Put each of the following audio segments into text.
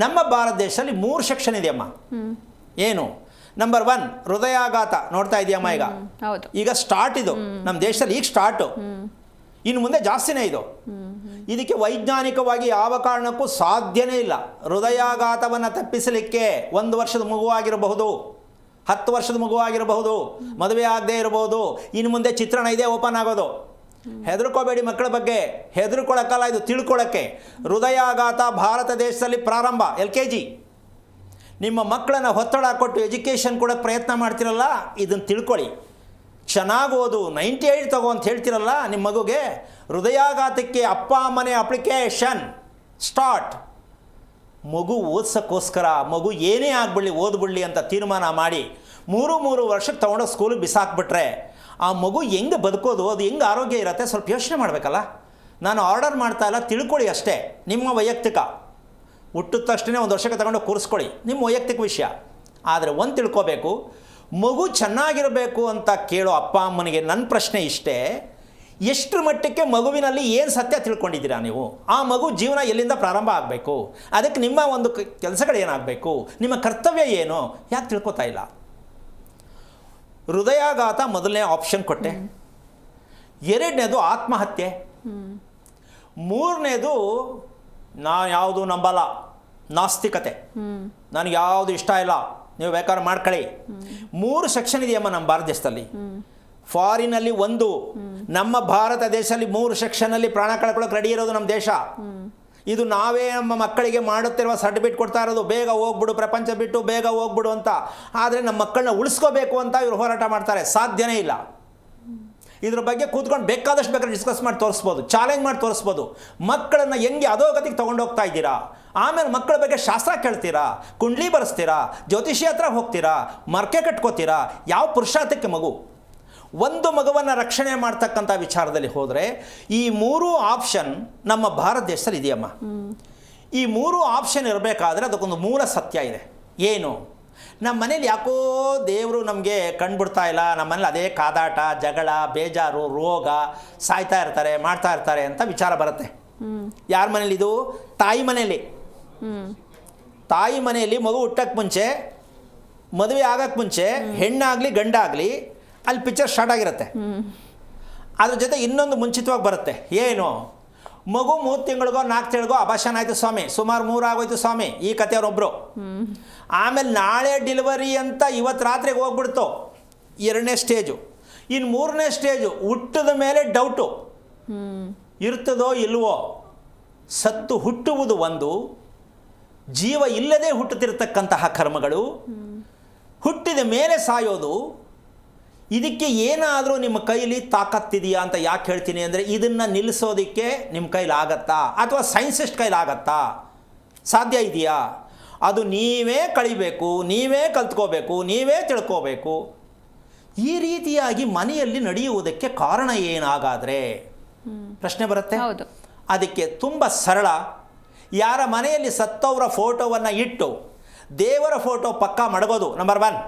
ನಮ್ಮ ಭಾರತ ದೇಶದಲ್ಲಿ 3 ಸೆಕ್ಷನ್ ಇದೆಯಮ್ಮ. ಏನು? ನಂಬರ್ 1 ಹೃದಯಾಘಾತ ನೋಡ್ತಾ ಇದೆಯಮ್ಮ ಈಗ. ಈಗ ಸ್ಟಾರ್ಟ್ ಇದು ನಮ್ಮ ದೇಶದಲ್ಲಿ, ಈಗ ಸ್ಟಾರ್ಟು, ಇನ್ನು ಮುಂದೆ ಜಾಸ್ತಿನೇ ಇದು. ಇದಕ್ಕೆ ವೈಜ್ಞಾನಿಕವಾಗಿ ಯಾವ ಕಾರಣಕ್ಕೂ ಸಾಧ್ಯನೇ ಇಲ್ಲ. ಹೃದಯಾಘಾತವನ್ನು ತಪ್ಪಿಸಲಿಕ್ಕೆ 1 ವರ್ಷದ ಮಗುವಾಗಿರಬಹುದು, 10 ವರ್ಷದ ಮಗುವಾಗಿರಬಹುದು, ಮದುವೆ ಆಗದೆ ಇರಬಹುದು, ಇನ್ನು ಮುಂದೆ ಚಿತ್ರಣ ಇದೆ ಓಪನ್ ಆಗೋದು. ಹೆದರ್ಕೋಬೇಡಿ ಮಕ್ಕಳ ಬಗ್ಗೆ, ಹೆದರ್ಕೊಳ್ಳೋಕ್ಕಲ್ಲ, ಇದು ತಿಳ್ಕೊಳ್ಳೋಕ್ಕೆ. ಹೃದಯಾಘಾತ ಭಾರತ ದೇಶದಲ್ಲಿ ಪ್ರಾರಂಭ LKG. ನಿಮ್ಮ ಮಕ್ಕಳನ್ನು ಒತ್ತಡ ಕೊಟ್ಟು ಎಜುಕೇಷನ್ ಕೊಡೋಕ್ಕೆ ಪ್ರಯತ್ನ ಮಾಡ್ತಿರಲ್ಲ, ಇದನ್ನು ತಿಳ್ಕೊಳ್ಳಿ. ಚೆನ್ನಾಗಿ ಓದು, 98 ತಗೋ ಅಂತ ಹೇಳ್ತಿರಲ್ಲ ನಿಮ್ಮ ಮಗುಗೆ, ಹೃದಯಾಘಾತಕ್ಕೆ ಅಪ್ಪ ಅಮ್ಮನೇ ಅಪ್ಲಿಕೇಶನ್ ಸ್ಟಾರ್ಟ್. ಮಗು ಓದ್ಸೋಕ್ಕೋಸ್ಕರ ಮಗು ಏನೇ ಆಗಿಬಿಡಲಿ ಓದ್ಬಿಡಲಿ ಅಂತ ತೀರ್ಮಾನ ಮಾಡಿ 3 ವರ್ಷಕ್ಕೆ ತೊಗೊಂಡೋಗಿ ಸ್ಕೂಲಿಗೆ ಬಿಸಾಕ್ಬಿಟ್ರೆ ಆ ಮಗು ಹೆಂಗೆ ಬದುಕೋದು, ಅದು ಹೆಂಗೆ ಆರೋಗ್ಯ ಇರುತ್ತೆ, ಸ್ವಲ್ಪ ಯೋಚನೆ ಮಾಡಬೇಕಲ್ಲ. ನಾನು ಆರ್ಡರ್ ಮಾಡ್ತಾ ಇಲ್ಲ, ತಿಳ್ಕೊಳ್ಳಿ ಅಷ್ಟೇ. ನಿಮ್ಮ ವೈಯಕ್ತಿಕ ಹುಟ್ಟಿದ ತಕ್ಷಣ 1 ವರ್ಷಕ್ಕೆ ತಗೊಂಡು ಕೂರಿಸ್ಕೊಳ್ಳಿ, ನಿಮ್ಮ ವೈಯಕ್ತಿಕ ವಿಷಯ. ಆದರೆ ಒಂದು ತಿಳ್ಕೋಬೇಕು, ಮಗು ಚೆನ್ನಾಗಿರಬೇಕು ಅಂತ ಕೇಳೋ ಅಪ್ಪ ಅಮ್ಮನಿಗೆ ನನ್ನ ಪ್ರಶ್ನೆ ಇಷ್ಟೇ, ಎಷ್ಟರ ಮಟ್ಟಕ್ಕೆ ಮಗುವಿನಲ್ಲಿ ಏನು ಸತ್ಯ ತಿಳ್ಕೊಂಡಿದ್ದೀರಾ ನೀವು? ಆ ಮಗು ಜೀವನ ಎಲ್ಲಿಂದ ಪ್ರಾರಂಭ ಆಗಬೇಕು, ಅದಕ್ಕೆ ನಿಮ್ಮ ಒಂದು ಕೆಲಸಗಳೇನಾಗಬೇಕು, ನಿಮ್ಮ ಕರ್ತವ್ಯ ಏನು, ಯಾಕೆ ತಿಳ್ಕೊತಾ ಇಲ್ಲ? ಹೃದಯಾಘಾತ ಮೊದಲನೇ ಆಪ್ಷನ್ ಕೊಟ್ಟೆ. 2ನೇದು ಆತ್ಮಹತ್ಯೆ. 3ನೇದು ನಾನು ಯಾವುದು ನಂಬಲ್ಲ, ನಾಸ್ತಿಕತೆ, ನನಗೆ ಯಾವುದು ಇಷ್ಟ ಇಲ್ಲ, ನೀವು ಬೇಕಾದ್ರೆ ಮಾಡ್ಕೊಳ್ಳಿ. 3 ಸೆಕ್ಷನ್ ಇದೆಯಮ್ಮ ನಮ್ಮ ಭಾರತ ದೇಶದಲ್ಲಿ. ಫಾರಿನಲ್ಲಿ 1, ನಮ್ಮ ಭಾರತ ದೇಶದಲ್ಲಿ 3 ಸೆಕ್ಷನಲ್ಲಿ ಪ್ರಾಣ ಕಳ್ಕೊಳ್ಳೋಕೆ ರೆಡಿ ಇರೋದು ನಮ್ಮ ದೇಶ. ಇದು ನಾವೇ ನಮ್ಮ ಮಕ್ಕಳಿಗೆ ಮಾಡುತ್ತಿರುವ ಸರ್ಟಿಫಿಕೇಟ್ ಕೊಡ್ತಾ ಇರೋದು, ಬೇಗ ಹೋಗ್ಬಿಡು ಪ್ರಪಂಚ ಬಿಟ್ಟು, ಬೇಗ ಹೋಗ್ಬಿಡು ಅಂತ. ಆದರೆ ನಮ್ಮ ಮಕ್ಕಳನ್ನ ಉಳಿಸ್ಕೋಬೇಕು ಅಂತ ಇವರು ಹೋರಾಟ ಮಾಡ್ತಾರೆ, ಸಾಧ್ಯನೇ ಇಲ್ಲ. ಇದ್ರ ಬಗ್ಗೆ ಕೂತ್ಕೊಂಡು ಬೇಕಾದಷ್ಟು ಬೇಕಾದ್ರೆ ಡಿಸ್ಕಸ್ ಮಾಡಿ ತೋರಿಸ್ಬೋದು, ಚಾಲೆಂಜ್ ಮಾಡಿ ತೋರಿಸ್ಬೋದು. ಮಕ್ಕಳನ್ನು ಹೆಂಗೆ ಅಧೋಗತಿಗೆ ತೊಗೊಂಡೋಗ್ತಾ ಇದ್ದೀರಾ, ಆಮೇಲೆ ಮಕ್ಕಳ ಬಗ್ಗೆ ಶಾಸ್ತ್ರ ಕೇಳ್ತೀರಾ, ಕುಂಡ್ಲಿ ಬರೆಸ್ತೀರಾ, ಜ್ಯೋತಿಷಿ ಹತ್ರ ಹೋಗ್ತೀರಾ, ಮರ್ಕೆ ಕಟ್ಕೋತೀರಾ, ಯಾವ ಪುರುಷಾರ್ಥಕ್ಕೆ ಮಗು? ಒಂದು ಮಗುವನ್ನು ರಕ್ಷಣೆ ಮಾಡ್ತಕ್ಕಂಥ ವಿಚಾರದಲ್ಲಿ ಹೋದರೆ ಈ 3 ಆಪ್ಷನ್ ನಮ್ಮ ಭಾರತ ದೇಶದಲ್ಲಿ ಇದೆಯಮ್ಮ. ಈ 3 ಆಪ್ಷನ್ ಇರಬೇಕಾದ್ರೆ ಅದಕ್ಕೊಂದು ಮೂಲ ಸತ್ಯ ಇದೆ. ಏನು? ನಮ್ಮ ಮನೇಲಿ ಯಾಕೋ ದೇವರು ನಮಗೆ ಕಂಡುಬಿಡ್ತಾ ಇಲ್ಲ, ನಮ್ಮ ಮನೇಲಿ ಅದೇ ಕಾದಾಟ, ಜಗಳ, ಬೇಜಾರು, ರೋಗ, ಸಾಯ್ತಾ ಇರ್ತಾರೆ, ಮಾಡ್ತಾ ಇರ್ತಾರೆ ಅಂತ ವಿಚಾರ ಬರುತ್ತೆ. ಯಾರ ಮನೇಲಿ ಇದು? ತಾಯಿ ಮನೇಲಿ. ತಾಯಿ ಮನೆಯಲ್ಲಿ ಮಗು ಹುಟ್ಟಕ್ಕೆ ಮುಂಚೆ, ಮದುವೆ ಆಗೋಕ್ಕೆ ಮುಂಚೆ, ಹೆಣ್ಣಾಗಲಿ ಗಂಡಾಗಲಿ ಅಲ್ಲಿ ಪಿಕ್ಚರ್ ಸ್ಟಾರ್ಟ್ ಆಗಿರುತ್ತೆ. ಅದ್ರ ಜೊತೆ ಇನ್ನೊಂದು ಮುಂಚಿತವಾಗಿ ಬರುತ್ತೆ. ಏನು? ಮಗು 3 ತಿಂಗಳಿಗೋ 4 ತಿಂಗಳಿಗೋ ಅಭಾಷಣ ಆಯಿತು ಸ್ವಾಮಿ, ಸುಮಾರು 3 ಆಗೋಯ್ತು ಸ್ವಾಮಿ, ಈ ಕಥೆಯವ್ರೊಬ್ಬರು. ಆಮೇಲೆ ನಾಳೆ ಡೆಲಿವರಿ ಅಂತ ಇವತ್ತು ರಾತ್ರಿಗೆ ಹೋಗ್ಬಿಡ್ತು, 2ನೇ ಸ್ಟೇಜು. ಇನ್ನು 3ನೇ ಸ್ಟೇಜು, ಹುಟ್ಟಿದ ಮೇಲೆ ಡೌಟು, ಇರ್ತದೋ ಇಲ್ವೋ. ಸತ್ತು ಹುಟ್ಟುವುದು ಒಂದು, ಜೀವ ಇಲ್ಲದೆ ಹುಟ್ಟುತ್ತಿರ್ತಕ್ಕಂತಹ ಕರ್ಮಗಳು, ಹುಟ್ಟಿದ ಮೇಲೆ ಸಾಯೋದು. ಇದಕ್ಕೆ ಏನಾದರೂ ನಿಮ್ಮ ಕೈಲಿ ತಾಕತ್ತಿದೆಯಾ ಅಂತ ಯಾಕೆ ಹೇಳ್ತೀನಿ ಅಂದರೆ, ಇದನ್ನು ನಿಲ್ಲಿಸೋದಕ್ಕೆ ನಿಮ್ಮ ಕೈಲಾಗತ್ತಾ, ಅಥವಾ ಸೈನ್ಸಿಸ್ಟ್ ಕೈಲಾಗತ್ತಾ? ಸಾಧ್ಯ ಇದೆಯಾ? ಅದು ನೀವೇ ಕಳಿಬೇಕು, ನೀವೇ ಕಲ್ತ್ಕೋಬೇಕು, ನೀವೇ ತಿಳ್ಕೋಬೇಕು. ಈ ರೀತಿಯಾಗಿ ಮನೆಯಲ್ಲಿ ನಡೆಯುವುದಕ್ಕೆ ಕಾರಣ ಏನಾಗಾದರೆ ಪ್ರಶ್ನೆ ಬರುತ್ತೆ. ಅದಕ್ಕೆ ತುಂಬ ಸರಳ. ಯಾರ ಮನೆಯಲ್ಲಿ ಸತ್ತವರ ಫೋಟೋವನ್ನು ಇಟ್ಟು ದೇವರ ಫೋಟೋ ಪಕ್ಕ ಮಡಗೋದು ನಂಬರ್ 1.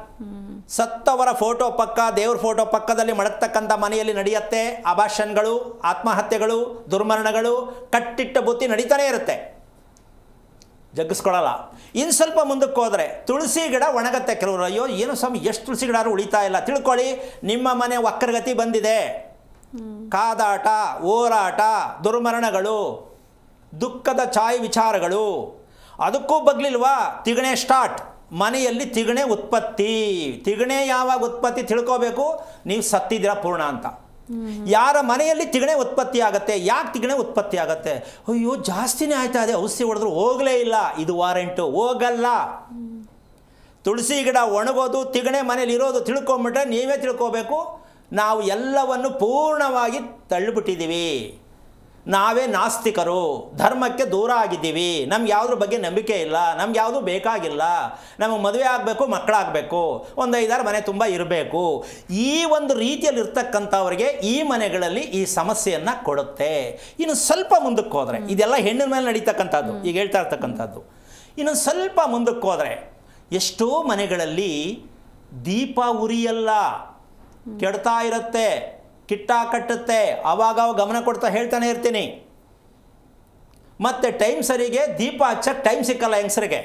ಸತ್ತವರ ಫೋಟೋ ಪಕ್ಕ, ದೇವ್ರ ಫೋಟೋ ಪಕ್ಕದಲ್ಲಿ ಮಡಗ್ತಕ್ಕಂಥ ಮನೆಯಲ್ಲಿ ನಡೆಯುತ್ತೆ ಅಭಾಷನ್ಗಳು, ಆತ್ಮಹತ್ಯೆಗಳು, ದುರ್ಮರಣಗಳು, ಕಟ್ಟಿಟ್ಟ ಬುತ್ತಿ ನಡೀತಾನೇ ಇರುತ್ತೆ, ಜಗ್ಗಿಸ್ಕೊಳ್ಳಲ್ಲ. ಇನ್ನು ಸ್ವಲ್ಪ ಮುಂದಕ್ಕೆ ಹೋದರೆ ತುಳಸಿ ಗಿಡ ಒಣಗತ್ತೆ. ಕೆಲವರು ಅಯ್ಯೋ ಏನು ಸ್ವಾಮಿ ಎಷ್ಟು ತುಳಸಿ ಗಿಡ ಉಳಿತಾ ಇಲ್ಲ. ತಿಳ್ಕೊಳ್ಳಿ, ನಿಮ್ಮ ಮನೆ ವಕ್ರಗತಿ ಬಂದಿದೆ. ಕಾದಾಟ, ಹೋರಾಟ, ದುರ್ಮರಣಗಳು, ದುಃಖದ ಛಾಯೆ ವಿಚಾರಗಳು, ಅದಕ್ಕೂ ಬಗ್ಲಿಲ್ವಾ? ತಿಗಣೆ ಸ್ಟಾರ್ಟ್. ಮನೆಯಲ್ಲಿ ತಿಗಣೆ ಉತ್ಪತ್ತಿ. ತಿಗಣೆ ಯಾವಾಗ ಉತ್ಪತ್ತಿ ತಿಳ್ಕೋಬೇಕು, ನೀವು ಸತ್ತಿದ್ದೀರಾ ಪೂರ್ಣ ಅಂತ. ಯಾರ ಮನೆಯಲ್ಲಿ ತಿಗಣೆ ಉತ್ಪತ್ತಿ ಆಗುತ್ತೆ? ಯಾಕೆ ತಿಗಣೆ ಉತ್ಪತ್ತಿ ಆಗುತ್ತೆ? ಅಯ್ಯೋ ಜಾಸ್ತಿನೇ ಆಯ್ತಾ ಇದೆ, ಔಷಧಿ ಹೊಡೆದ್ರು ಹೋಗಲೇ ಇಲ್ಲ, ಇದು ವಾರಂಟು, ಹೋಗಲ್ಲ. ತುಳಸಿ ಗಿಡ ಒಣಗೋದು, ತಿಗಣೆ ಮನೇಲಿ ಇರೋದು ತಿಳ್ಕೊಂಬಿಟ್ರೆ ನೀವೇ ತಿಳ್ಕೋಬೇಕು, ನಾವು ಎಲ್ಲವನ್ನು ಪೂರ್ಣವಾಗಿ ತಳ್ಳಿಬಿಟ್ಟಿದ್ದೀವಿ, ನಾವೇ ನಾಸ್ತಿಕರು, ಧರ್ಮಕ್ಕೆ ದೂರ ಆಗಿದ್ದೀವಿ, ನಮ್ಗೆ ಯಾವುದ್ರ ಬಗ್ಗೆ ನಂಬಿಕೆ ಇಲ್ಲ, ನಮ್ಗೆ ಯಾವುದು ಬೇಕಾಗಿಲ್ಲ, ನಮಗೆ ಮದುವೆ ಆಗಬೇಕು, ಮಕ್ಕಳಾಗಬೇಕು, ಒಂದು 5-6 ಮನೆ ತುಂಬ ಇರಬೇಕು. ಈ ಒಂದು ರೀತಿಯಲ್ಲಿ ಇರ್ತಕ್ಕಂಥವ್ರಿಗೆ ಈ ಮನೆಗಳಲ್ಲಿ ಈ ಸಮಸ್ಯೆಯನ್ನು ಕೊಡುತ್ತೆ. ಇನ್ನು ಸ್ವಲ್ಪ ಮುಂದಕ್ಕೆ ಹೋದರೆ, ಇದೆಲ್ಲ ಹೆಣ್ಣಿನ ಮೇಲೆ ನಡೀತಕ್ಕಂಥದ್ದು, ಈಗ ಹೇಳ್ತಾ ಇರ್ತಕ್ಕಂಥದ್ದು. ಇನ್ನು ಸ್ವಲ್ಪ ಮುಂದಕ್ಕೆ ಹೋದರೆ ಎಷ್ಟೋ ಮನೆಗಳಲ್ಲಿ ದೀಪ ಉರಿಯಲ್ಲ, ಕೆಡ್ತಾ ಇರುತ್ತೆ, ಕಿಟ್ಟ ಕಟ್ಟುತ್ತೆ. ಆವಾಗ ಗಮನ ಕೊಡ್ತಾ ಹೇಳ್ತಾನೆ ಇರ್ತೀನಿ, ಮತ್ತು ಟೈಮ್ ಸರಿಗೆ ದೀಪ ಹಚ್ಚಕ್ಕೆ ಟೈಮ್ ಸಿಕ್ಕಲ್ಲ ಹೆಂಗಸರಿಗೆ.